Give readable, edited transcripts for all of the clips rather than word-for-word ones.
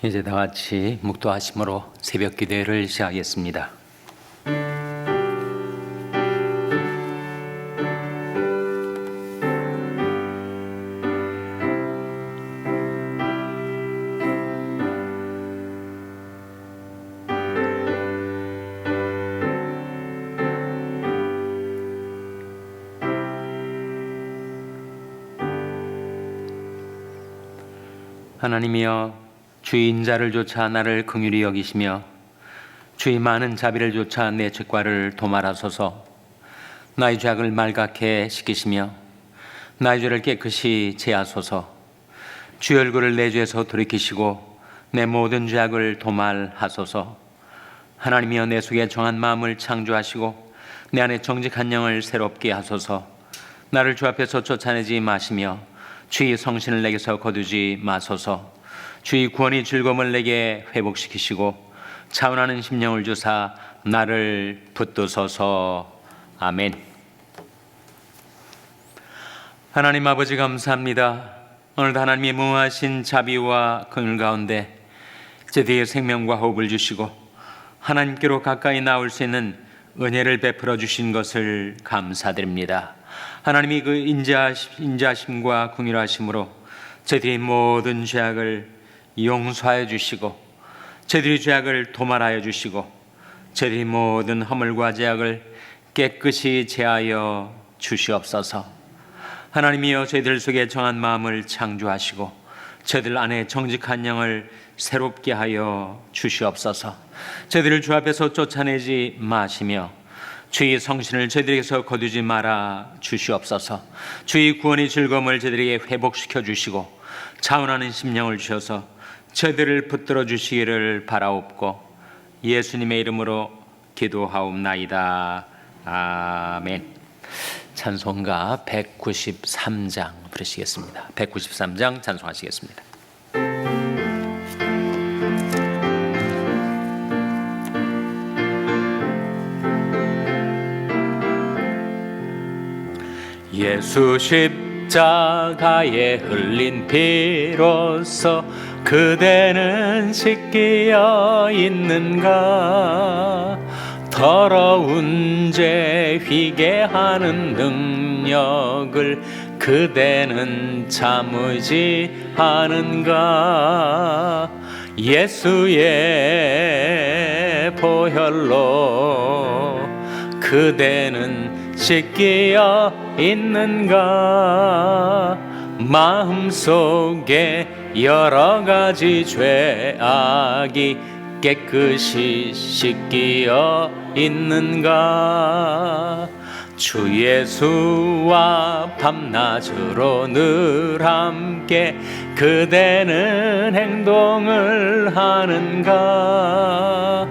이제 다 같이 묵도하심으로 새벽 기도회를 시작하겠습니다. 하나님이여, 주의 인자를 조차 나를 긍휼히 여기시며 주의 많은 자비를 조차 내 죄과를 도말하소서. 나의 죄악을 말갛게 씻기시며 나의 죄를 깨끗이 제하소서. 주의 얼굴을 내 죄에서 돌이키시고 내 모든 죄악을 도말하소서. 하나님이여, 내 속에 정한 마음을 창조하시고 내 안에 정직한 영을 새롭게 하소서. 나를 주 앞에서 쫓아내지 마시며 주의 성신을 내게서 거두지 마소서. 주의 구원이 즐거움을 내게 회복시키시고 차원하는 심령을 주사 나를 붙드소서. 아멘. 하나님 아버지, 감사합니다. 오늘도 하나님의 무한하신 자비와 긍휼 가운데 제대의 생명과 호흡을 주시고 하나님께로 가까이 나올 수 있는 은혜를 베풀어 주신 것을 감사드립니다. 하나님이 그 인자심과 긍휼하심으로 저희들의 모든 죄악을 용서하여 주시고 저희들의 죄악을 도말하여 주시고 저희들의 모든 허물과 죄악을 깨끗이 제하여 주시옵소서. 하나님이여, 저희들 속에 정한 마음을 창조하시고 저희들 안에 정직한 영을 새롭게 하여 주시옵소서. 저희들을 주 앞에서 쫓아내지 마시며 주의 성신을 저희들에게서 거두지 말아 주시옵소서. 주의 구원의 즐거움을 저희들에게 회복시켜 주시고 차원하는 심령을 주셔서 저희들을 붙들어 주시기를 바라옵고 예수님의 이름으로 기도하옵나이다. 아멘. 찬송가 193장 부르시겠습니다. 193장 찬송하시겠습니다. 예수 십자가에 흘린 피로써 그대는 씻기어 있는가? 더러운 죄 휘게 하는 능력을 그대는 참으지 않은가? 예수의 보혈로 그대는 씻기어 있는가? 마음속에 여러 가지 죄악이 깨끗이 씻기어 있는가? 주 예수와 밤낮으로 늘 함께 그대는 행동을 하는가?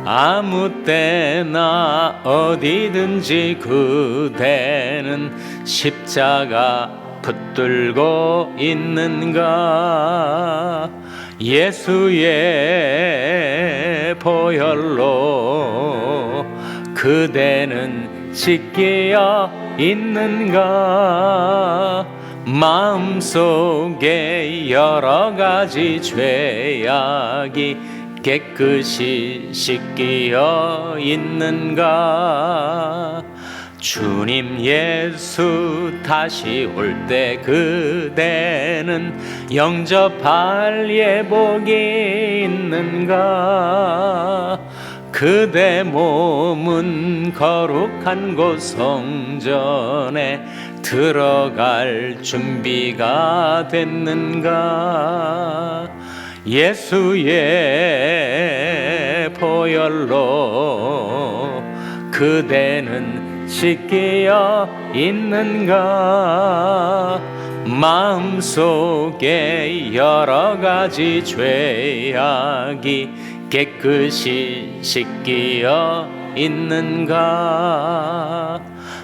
아무 때나 어디든지 그대는 십자가 붙들고 있는가? 예수의 보혈로 그대는 씻기어 있는가? 마음속에 여러 가지 죄악이 깨끗이 씻기어 있는가? 주님 예수 다시 올 때 그대는 영접할 예복이 있는가? 그대 몸은 거룩한 곳 성전에 들어갈 준비가 됐는가? 예수의 보혈로 그대는 씻기어 있는가? 마음속에 여러 가지 죄악이 깨끗이 씻기어 있는가?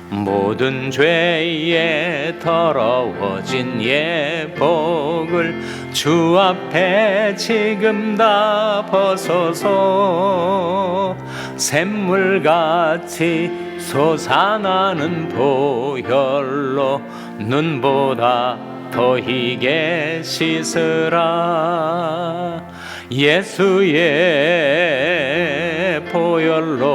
모든 죄에 더러워진 예복을 주 앞에 지금 다 벗어서 샘물같이 솟아나는 보혈로 눈보다 더 희게 씻으라. 예수의 보혈로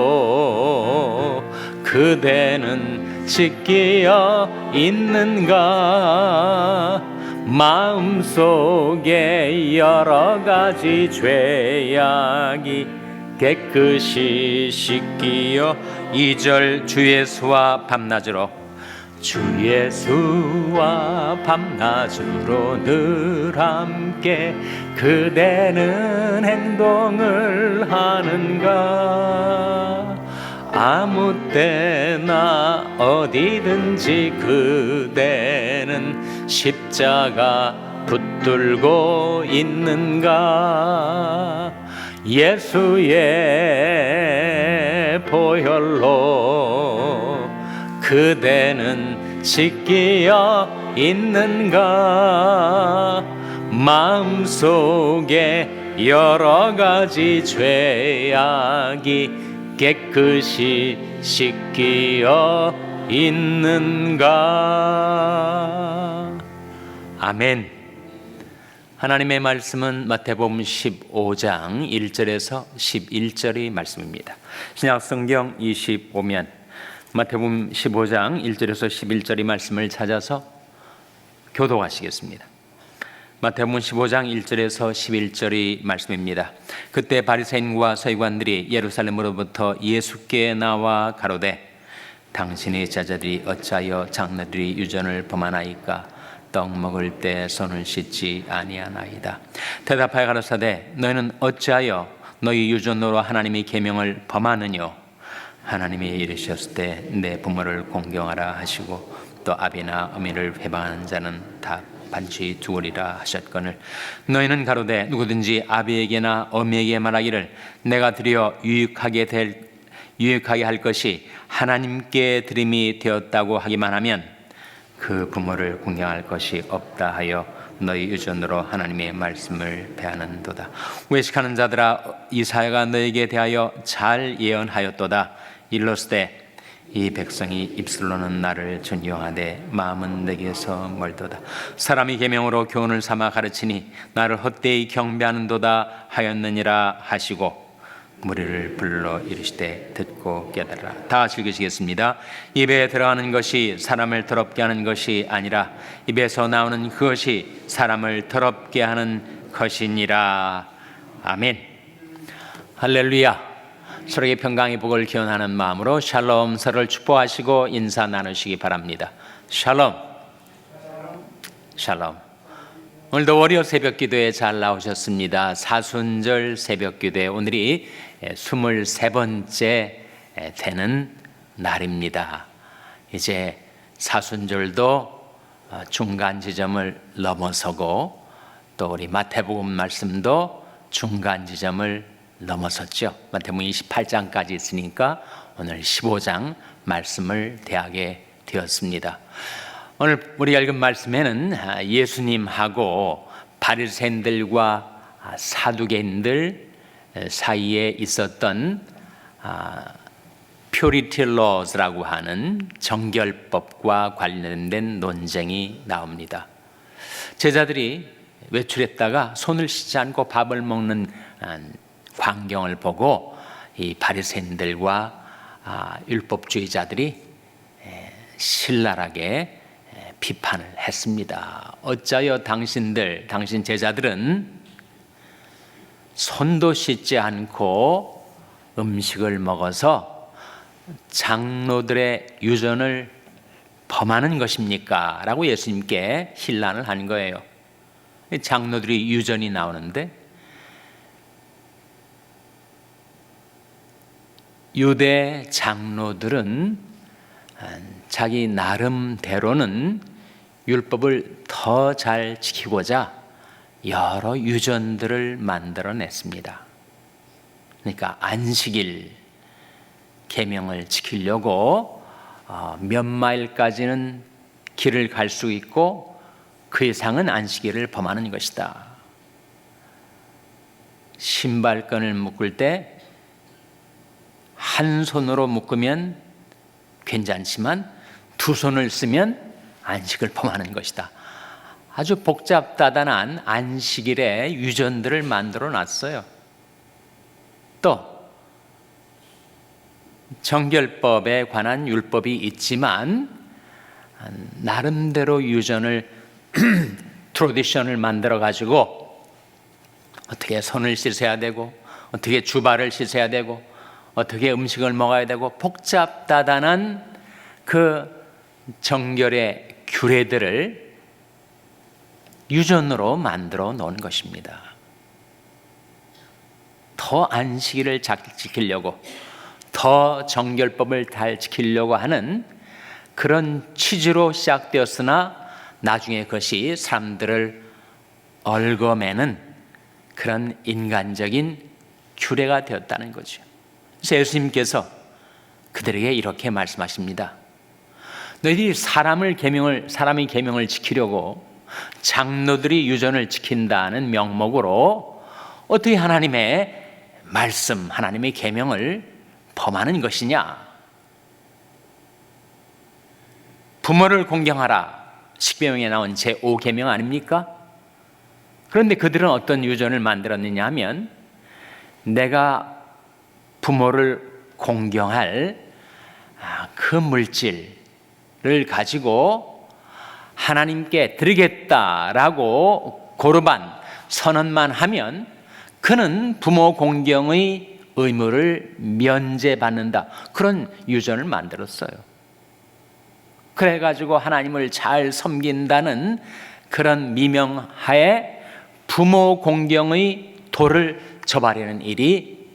그대는 씻기어 있는가? 마음속에 여러 가지 죄악이 깨끗이 씻기어 2절 주 예수와 밤낮으로 주 예수와 밤낮으로 늘 함께 그대는 행동을 하는가? 아무 때나 어디든지 그대는 십자가 붙들고 있는가? 예수의 보혈로 그대는 씻기어 있는가? 마음속에 여러 가지 죄악이 깨끗이 씻기어 있는가? 아멘. 하나님의 말씀은 마태복음 15장 1절에서 11절의 말씀입니다. 신약성경 25면 마태복음 15장 1절에서 11절의 말씀을 찾아서 교독하시겠습니다. 마태복음 15장 1절에서 11절의 말씀입니다. 그때 바리새인과 서기관들이 예루살렘으로부터 예수께 나와 가로되 당신의 제자들이 어찌하여 장로들이 유전을 범하나이까? 떡 먹을 때 손을 씻지 아니하나이다. 대답하여 가로사대 너희는 어찌하여 너희 유전으로 하나님의 계명을 범하느뇨? 하나님이 이르셨을 때 내 부모를 공경하라 하시고 또 아비나 어미를 회방하는 자는 다 반드시 죽으리라 하셨거늘 너희는 가로되 누구든지 아비에게나 어미에게 말하기를 내가 드려 유익하게 할 것이 하나님께 드림이 되었다고 하기만 하면 그 부모를 공경할 것이 없다 하여 너희 유전으로 하나님의 말씀을 배하는도다. 외식하는 자들아 이사야가 너에게 대하여 잘 예언하였도다. 일러스되 이 백성이 입술로는 나를 존경하되 마음은 내게서 멀도다. 사람이 계명으로 교훈을 삼아 가르치니 나를 헛되이 경배하는도다 하였느니라 하시고 무리를 불러 이르시되 듣고 깨달으라. 다 같이 읽으시겠습니다. 입에 들어가는 것이 사람을 더럽게 하는 것이 아니라 입에서 나오는 그것이 사람을 더럽게 하는 것이니라. 아멘. 할렐루야. 서로에게 평강의 복을 기원하는 마음으로 샬롬, 서로를 축복하시고 인사 나누시기 바랍니다. 샬롬. 샬롬. 오늘도 월요 새벽 기도에 잘 나오셨습니다. 사순절 새벽 기도에 오늘이 23번째 되는 날입니다. 이제 사순절도 중간 지점을 넘어서고 또 우리 마태복음 말씀도 중간 지점을 넘어섰죠. 마태복음 28장까지 있으니까 오늘 15장 말씀을 대하게 되었습니다. 오늘 우리 읽은 말씀에는 예수님하고 바리새인들과 사두개인들 사이에 있었던 퓨리티 로즈라고 하는 정결법과 관련된 논쟁이 나옵니다. 제자들이 외출했다가 손을 씻지 않고 밥을 먹는 광경을 보고 이 바리새인들과 율법주의자들이 신랄하게 비판을 했습니다. 어찌하여 당신 제자들은 손도 씻지 않고 음식을 먹어서 장로들의 유전을 범하는 것입니까? 라고 예수님께 신란을 한 거예요. 장로들이 유전이 나오는데 유대 장로들은 자기 나름대로는 율법을 더 잘 지키고자 여러 유전들을 만들어냈습니다. 그러니까 안식일 계명을 지키려고 몇 마일까지는 길을 갈 수 있고 그 이상은 안식일을 범하는 것이다. 신발끈을 묶을 때 한 손으로 묶으면 괜찮지만 두 손을 쓰면 안식을 범하는 것이다. 아주 복잡다단한 안식일의 유전들을 만들어 놨어요. 또 정결법에 관한 율법이 있지만 나름대로 유전을 트로디션을 만들어 가지고 어떻게 손을 씻어야 되고 어떻게 주발을 씻어야 되고 어떻게 음식을 먹어야 되고 복잡다단한 그 정결의 규례들을 유전으로 만들어 놓은 것입니다. 더 안식일을 잘 지키려고 더 정결법을 잘 지키려고 하는 그런 취지로 시작되었으나 나중에 그것이 사람들을 얽어매는 그런 인간적인 규례가 되었다는 거죠. 그래서 예수님께서 그들에게 이렇게 말씀하십니다. 너희들이 사람의 계명을 지키려고 장로들이 유전을 지킨다는 명목으로 어떻게 하나님의 말씀, 하나님의 계명을 범하는 것이냐? 부모를 공경하라, 십계명에 나온 제5계명 아닙니까? 그런데 그들은 어떤 유전을 만들었느냐 하면 내가 부모를 공경할 그 물질을 가지고 하나님께 드리겠다라고 고르반 선언만 하면 그는 부모 공경의 의무를 면제받는다. 그런 유전을 만들었어요. 그래가지고 하나님을 잘 섬긴다는 그런 미명하에 부모 공경의 도를 저버리는 일이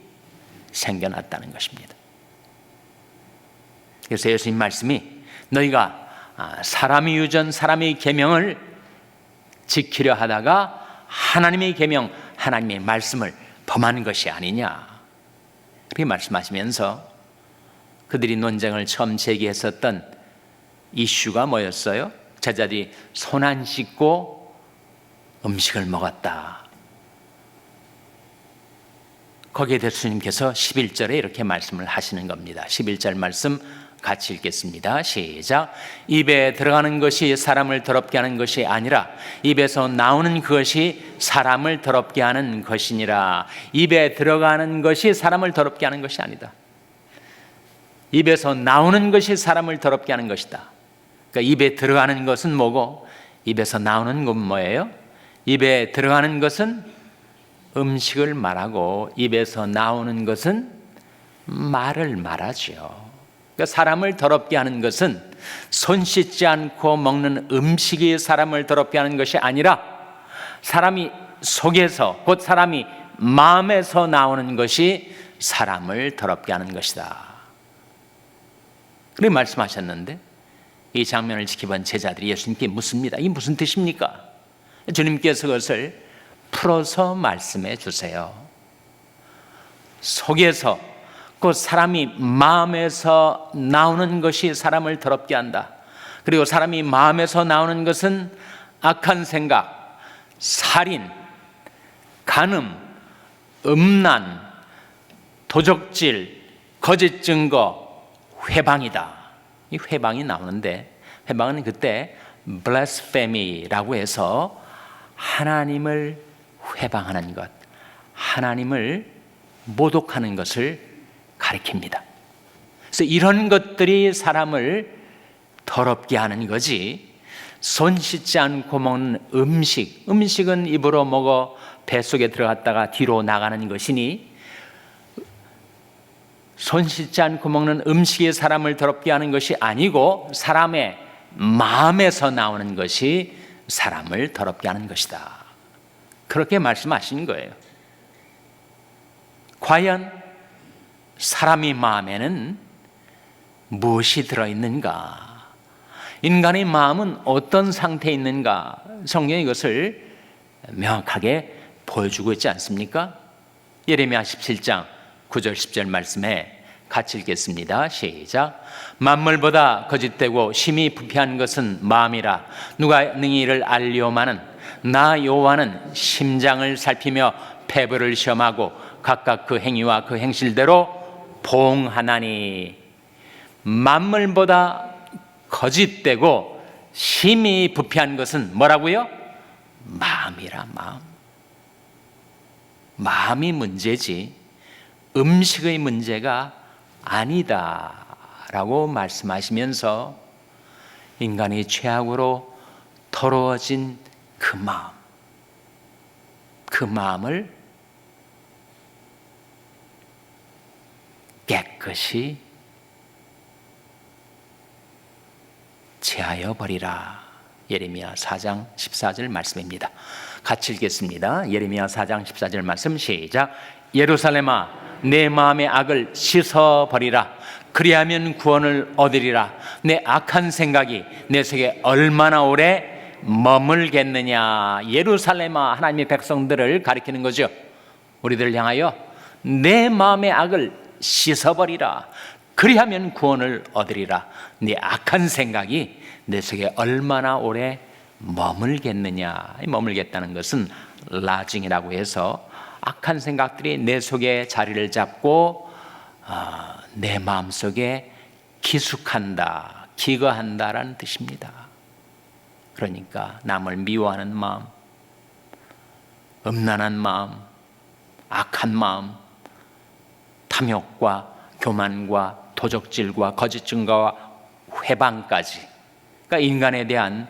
생겨났다는 것입니다. 그래서 예수님 말씀이 너희가 사람의 유전, 사람의 계명을 지키려 하다가 하나님의 계명, 하나님의 말씀을 범하는 것이 아니냐 그렇게 말씀하시면서 그들이 논쟁을 처음 제기했었던 이슈가 뭐였어요? 제자들이 손 안 씻고 음식을 먹었다. 거기에 대해서 주님께서 11절에 이렇게 말씀을 하시는 겁니다. 11절 말씀 같이 읽겠습니다. 시작. 입에 들어가는 것이 사람을 더럽게 하는 것이 아니라 입에서 나오는 그것이 사람을 더럽게 하는 것이니라. 입에 들어가는 것이 사람을 더럽게 하는 것이 아니다. 입에서 나오는 것이 사람을 더럽게 하는 것이다. 그러니까 입에 들어가는 것은 뭐고 입에서 나오는 건 뭐예요? 입에 들어가는 것은 음식을 말하고 입에서 나오는 것은 말을 말하죠. 그러니까 사람을 더럽게 하는 것은 손 씻지 않고 먹는 음식이 사람을 더럽게 하는 것이 아니라 사람이 속에서 곧 사람이 마음에서 나오는 것이 사람을 더럽게 하는 것이다. 그렇게 말씀하셨는데 이 장면을 지켜본 제자들이 예수님께 묻습니다. 이게 무슨 뜻입니까? 주님께서 그것을 풀어서 말씀해 주세요. 속에서 그 사람이 마음에서 나오는 것이 사람을 더럽게 한다. 그리고 사람이 마음에서 나오는 것은 악한 생각, 살인, 간음, 음란, 도적질, 거짓 증거, 회방이다. 이 회방이 나오는데 회방은 그때 blasphemy라고 해서 하나님을 회방하는 것, 하나님을 모독하는 것을 가리킵니다. 그래서 이런 것들이 사람을 더럽게 하는 거지 손 씻지 않고 먹는 음식은 입으로 먹어 뱃속에 들어갔다가 뒤로 나가는 것이니 손 씻지 않고 먹는 음식이 사람을 더럽게 하는 것이 아니고 사람의 마음에서 나오는 것이 사람을 더럽게 하는 것이다. 그렇게 말씀하신 거예요. 과연 사람의 마음에는 무엇이 들어있는가? 인간의 마음은 어떤 상태에 있는가? 성경이 이것을 명확하게 보여주고 있지 않습니까? 예레미야 17장 9절 10절 말씀에 같이 읽겠습니다. 시작. 만물보다 거짓되고 심히 부패한 것은 마음이라 누가 능히 이를 알리오마는 나 여호와는 심장을 살피며 폐부를 시험하고 각각 그 행위와 그 행실대로 봉하나니. 만물보다 거짓되고 심히 부패한 것은 뭐라고요? 마음이라, 마음. 마음이 문제지 음식의 문제가 아니다라고 말씀하시면서 인간이 죄악으로 더러워진 그 마음을 깨끗이 제하여 버리라. 예레미야 4장 14절 말씀입니다. 같이 읽겠습니다. 예레미야 4장 14절 말씀 시작. 예루살렘아, 내 마음의 악을 씻어버리라. 그리하면 구원을 얻으리라. 내 악한 생각이 내 속에 얼마나 오래 머물겠느냐. 예루살렘아, 하나님의 백성들을 가리키는 거죠. 우리들을 향하여 내 마음의 악을 씻어버리라. 그리하면 구원을 얻으리라. 네 악한 생각이 내 속에 얼마나 오래 머물겠느냐. 머물겠다는 것은 라징이라고 해서 악한 생각들이 내 속에 자리를 잡고 내 마음속에 기숙한다, 기거한다라는 뜻입니다. 그러니까 남을 미워하는 마음, 음란한 마음, 악한 마음, 탐욕과 교만과 도적질과 거짓 증거와 회방까지, 그러니까 인간에 대한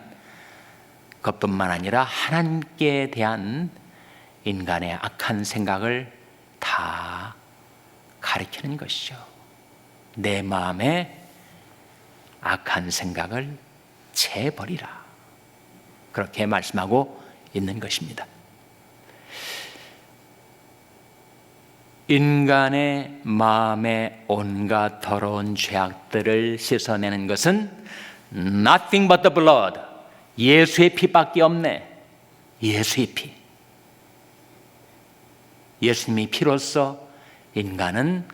것뿐만 아니라 하나님께 대한 인간의 악한 생각을 다 가리키는 것이죠. 내 마음에 악한 생각을 제버리라. 그렇게 말씀하고 있는 것입니다. 인간의 마음에 온갖 더러운 죄악들을 씻어내는 것은 nothing but the blood, 예수의 피밖에 없네. 예수의 피. 예수님의 피로써 인간은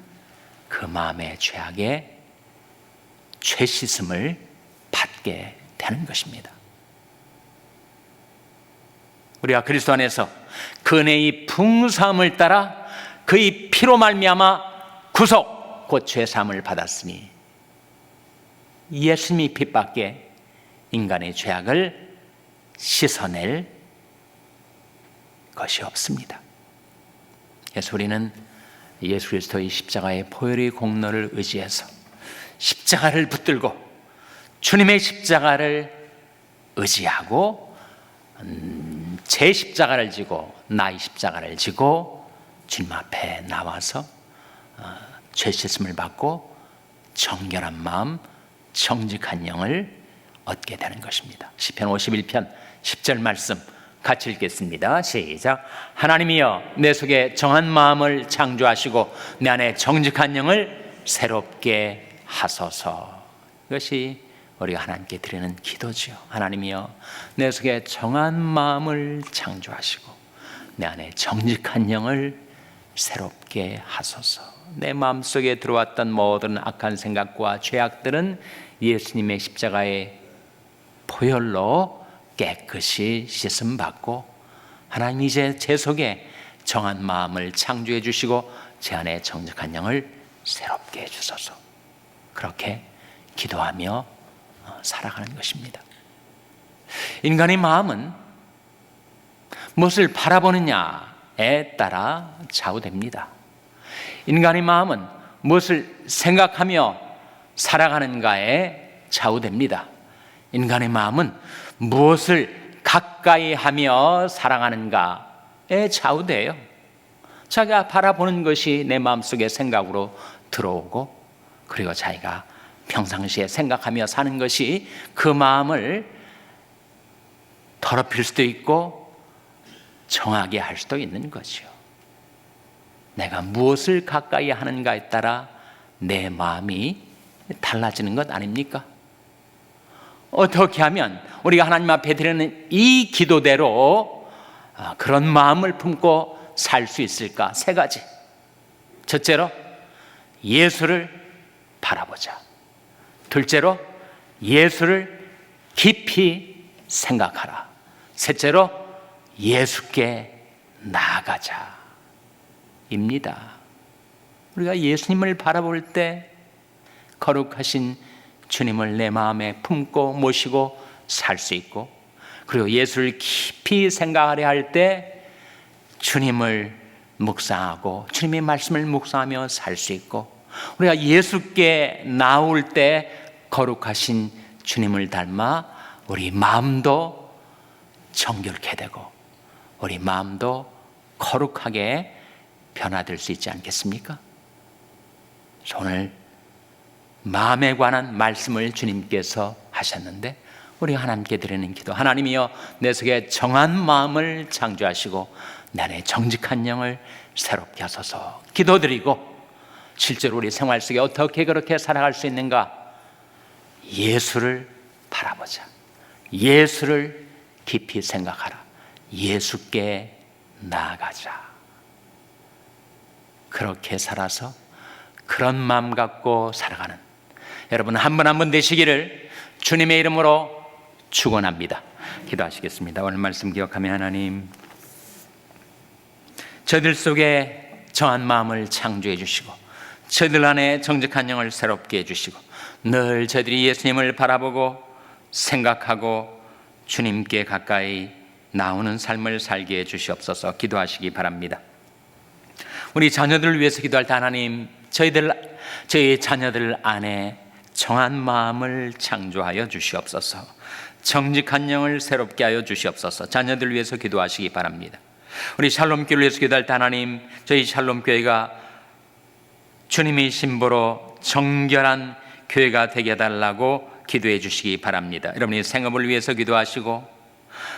그 마음의 죄악의 죄 씻음을 받게 되는 것입니다. 우리가 그리스도 안에서 그 은혜의 풍성함을 따라 그의 피로 말미암아 구속, 곧 죄사함을 받았으니 예수님의 피밖에 인간의 죄악을 씻어낼 것이 없습니다. 그래서 우리는 예수 그리스도의 십자가의 보혈의 공로를 의지해서 십자가를 붙들고 주님의 십자가를 의지하고 제 십자가를 지고 나의 십자가를 지고 주님 앞에 나와서 죄 씻음을 받고 정결한 마음, 정직한 영을 얻게 되는 것입니다. 시편 51편 10절 말씀 같이 읽겠습니다. 시작. 하나님이여, 내 속에 정한 마음을 창조하시고 내 안에 정직한 영을 새롭게 하소서. 이것이 우리가 하나님께 드리는 기도지요. 하나님이여, 내 속에 정한 마음을 창조하시고 내 안에 정직한 영을 새롭게 하소서. 내 마음속에 들어왔던 모든 악한 생각과 죄악들은 예수님의 십자가의 보혈로 깨끗이 씻음받고 하나님 이제 제 속에 정한 마음을 창조해 주시고 제 안에 정직한 영을 새롭게 해 주소서. 그렇게 기도하며 살아가는 것입니다. 인간의 마음은 무엇을 바라보느냐에 따라 좌우됩니다. 인간의 마음은 무엇을 생각하며 살아가는가에 좌우됩니다. 인간의 마음은 무엇을 가까이 하며 살아가는가에 좌우돼요. 자기가 바라보는 것이 내 마음속에 생각으로 들어오고, 그리고 자기가 평상시에 생각하며 사는 것이 그 마음을 더럽힐 수도 있고 정하게 할 수도 있는 거죠. 내가 무엇을 가까이 하는가에 따라 내 마음이 달라지는 것 아닙니까? 어떻게 하면 우리가 하나님 앞에 드리는 이 기도대로 그런 마음을 품고 살 수 있을까? 세 가지. 첫째로, 예수를 바라보자. 둘째로, 예수를 깊이 생각하라. 셋째로, 예수께 나아가자 입니다. 우리가 예수님을 바라볼 때 거룩하신 주님을 내 마음에 품고 모시고 살 수 있고, 그리고 예수를 깊이 생각하려 할 때 주님을 묵상하고 주님의 말씀을 묵상하며 살 수 있고, 우리가 예수께 나올 때 거룩하신 주님을 닮아 우리 마음도 정결케 되고 우리 마음도 거룩하게 변화될 수 있지 않겠습니까? 오늘 마음에 관한 말씀을 주님께서 하셨는데, 우리 하나님께 드리는 기도, 하나님이여 내 속에 정한 마음을 창조하시고 내 안에 정직한 영을 새롭게 하소서 기도드리고, 실제로 우리 생활 속에 어떻게 그렇게 살아갈 수 있는가? 예수를 바라보자. 예수를 깊이 생각하라. 예수께 나아가자. 그렇게 살아서 그런 마음 갖고 살아가는 여러분 한 분 한 분 되시기를 주님의 이름으로 축원합니다. 기도하시겠습니다. 오늘 말씀 기억하며, 하나님, 저희들 속에 정한 마음을 창조해 주시고 저희들 안에 정직한 영을 새롭게 해주시고 늘 저희들이 예수님을 바라보고 생각하고 주님께 가까이 나오는 삶을 살게 해주시옵소서. 기도하시기 바랍니다. 우리 자녀들을 위해서 기도할 때, 하나님, 저희 자녀들 안에 정한 마음을 창조하여 주시옵소서. 정직한 영을 새롭게 하여 주시옵소서. 자녀들 위해서 기도하시기 바랍니다. 우리 샬롬교회를 위해서 기도할 때, 하나님, 저희 샬롬교회가 주님의 신부로 정결한 교회가 되게 해달라고 기도해 주시기 바랍니다. 여러분의 생업을 위해서 기도하시고,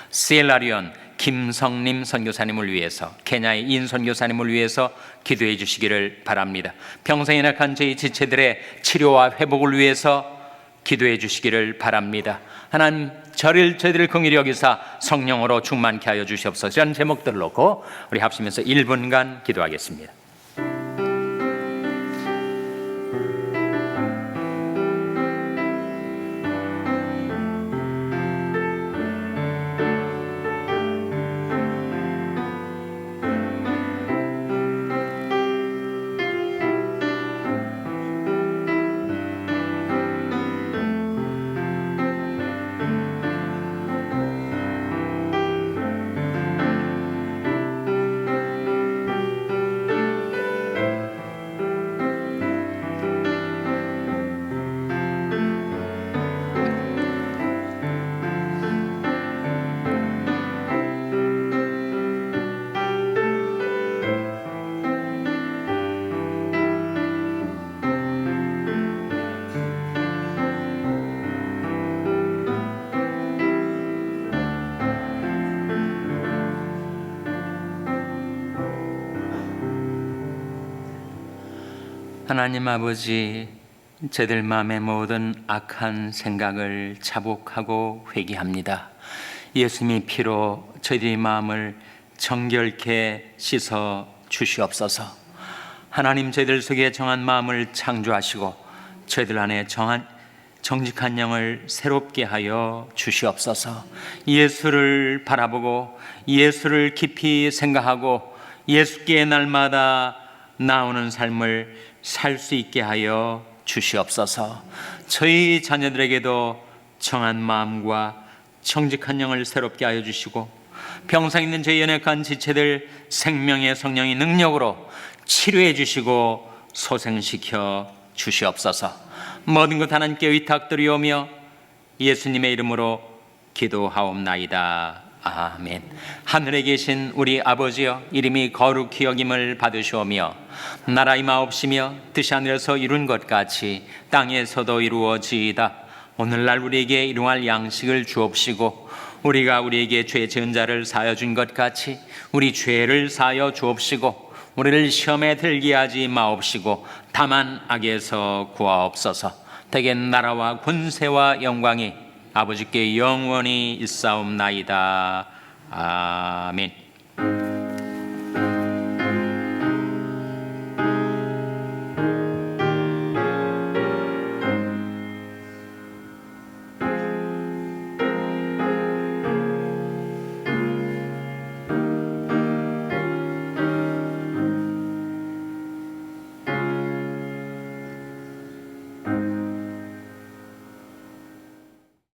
시엘라리온 김성림 선교사님을 위해서, 케냐의 인 선교사님을 위해서 기도해 주시기를 바랍니다. 평생 연약한 저희 지체들의 치료와 회복을 위해서 기도해 주시기를 바랍니다. 하나님, 저희들을 긍휼히 여기사 성령으로 충만케 하여 주시옵소서. 이런 제목들을 놓고 우리 합심해서 1분간 기도하겠습니다. 하나님 아버지, 저희들 마음의 모든 악한 생각을 자복하고 회개합니다. 예수님의 피로 저희들의 마음을 정결케 씻어 주시옵소서. 하나님, 저희들 속에 정한 마음을 창조하시고 저희들 안에 정직한 영을 새롭게 하여 주시옵소서. 예수를 바라보고 예수를 깊이 생각하고 예수께 날마다 나오는 삶을 살 수 있게 하여 주시옵소서. 저희 자녀들에게도 정한 마음과 정직한 영을 새롭게 하여 주시고 병상 있는 저희 연약한 지체들 생명의 성령의 능력으로 치료해 주시고 소생시켜 주시옵소서. 모든 것 하나님께 의탁드리오며 예수님의 이름으로 기도하옵나이다. 아멘. 하늘에 계신 우리 아버지여, 이름이 거룩히 여김을 받으시오며 나라 임하옵시며 뜻이 하늘에서 이룬 것 같이 땅에서도 이루어지이다. 오늘날 우리에게 일용할 양식을 주옵시고 우리가 우리에게 죄 지은 자를 사하여 준 것 같이 우리 죄를 사하여 주옵시고 우리를 시험에 들게 하지 마옵시고 다만 악에서 구하옵소서. 대개 나라와 권세와 영광이 아버지께 영원히 있사옵나이다. 아멘.